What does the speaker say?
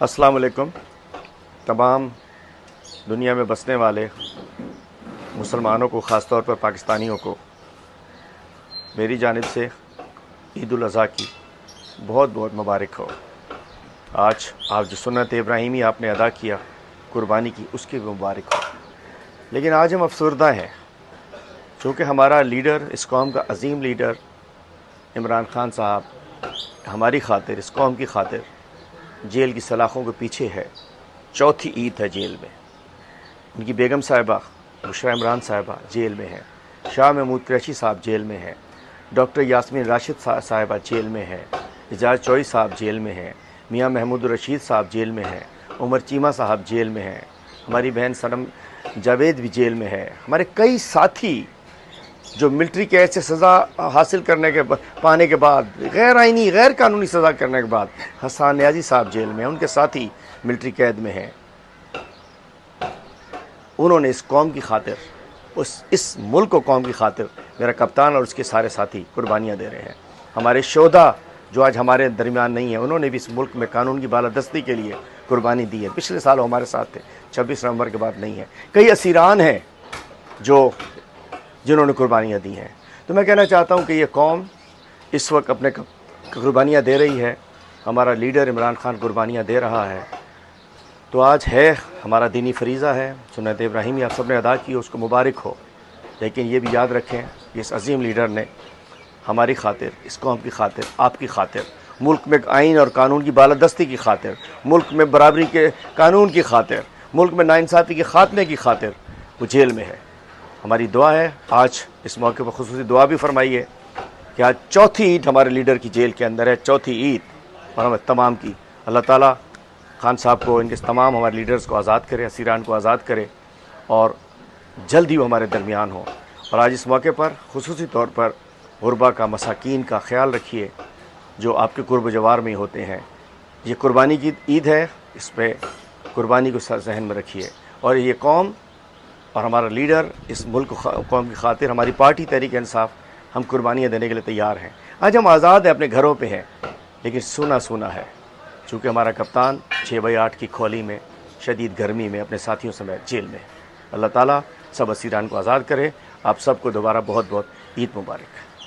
अस्सलाम वालेकुम। तमाम दुनिया में बसने वाले मुसलमानों को, ख़ास तौर पर पाकिस्तानियों को मेरी जानिब से ईद उल अज़हा की बहुत बहुत मुबारक हो। आज आप जो सुन्नत इब्राहिमी आपने अदा किया, कुर्बानी की, उसकी भी मुबारक हो। लेकिन आज हम अफसरदा हैं, चूँकि हमारा लीडर, इस कौम का अजीम लीडर इमरान खान साहब हमारी खातिर, इस कौम की खातिर जेल की सलाखों के पीछे है। चौथी ईद है जेल में। उनकी बेगम साहिबा बुशरा इमरान साहिबा जेल में हैं, शाह महमूद कुरैशी साहब जेल में हैं, डॉक्टर यास्मीन राशिद साहिबा जेल में हैं, एजाज चौई साहब जेल में हैं, मियाँ महमूद रशीद साहब जेल में हैं, उमर चीमा साहब जेल में हैं, हमारी बहन सनम जावेद भी जेल में है। हमारे कई साथी जो मिलिट्री कैद से सज़ा हासिल करने के पाने के बाद, गैर आइनी गैर कानूनी सज़ा करने के बाद हसन नियाज़ी साहब जेल में हैं, उनके साथी मिलिट्री कैद में हैं। उन्होंने इस कौम की खातिर, इस मुल्क को कौम की खातिर, मेरा कप्तान और उसके सारे साथी कुर्बानियाँ दे रहे हैं। हमारे शोधा जो आज हमारे दरमियान नहीं है, उन्होंने भी इस मुल्क में कानून की बालादस्ती के लिए कुर्बानी दी है। पिछले साल हमारे साथ थे, 26 नवंबर के बाद नहीं है। कई असीरान हैं जिन्होंने कुर्बानियाँ दी हैं। तो मैं कहना चाहता हूँ कि ये कौम इस वक्त अपने कुर्बानियाँ दे रही है। हमारा लीडर इमरान खान कुर्बानियाँ दे रहा है। तो आज है, हमारा दीनी फरीज़ा है, सुन्नत इब्राहिमी आप सब ने अदा की, उसको मुबारक हो। लेकिन ये भी याद रखें कि इस अजीम लीडर ने हमारी खातिर, इस कौम की खातिर, आपकी खातिर, मुल्क में आइन और कानून की बालादस्ती की खातिर, मुल्क में बराबरी के कानून की खातिर, मुल्क में नाइंसाफ़ी के ख़ात्मे की खातिर वो जेल में है। हमारी दुआ है, आज इस मौके पर खुसूसी दुआ भी फरमाइए कि आज चौथी ईद हमारे लीडर की जेल के अंदर है, चौथी ईद, और हमें तमाम की अल्लाह ताला खान साहब को, इनके तमाम हमारे लीडर्स को आज़ाद करे, असीरान को आज़ाद करे और जल्द ही वो हमारे दरमियान हो। और आज इस मौके पर खुसूसी तौर पर गुरबा का, मसाकीन का ख्याल रखिए जो आपके कुर्ब जवार में होते हैं। ये कुर्बानी की ईद है, इस पर कुर्बानी को जहन में रखिए। और ये कौम और हमारा लीडर, इस मुल्क कौम की खातिर, हमारी पार्टी तहरीक इंसाफ, हम कुर्बानियाँ देने के लिए तैयार हैं। आज हम आज़ाद हैं, अपने घरों पे हैं, लेकिन सूना सूना है, चूँकि हमारा कप्तान 6/8 की खोली में शदीद गर्मी में अपने साथियों समेत जेल में। अल्लाह ताला सब असीरान को आज़ाद करे। आप सबको दोबारा बहुत बहुत ईद मुबारक।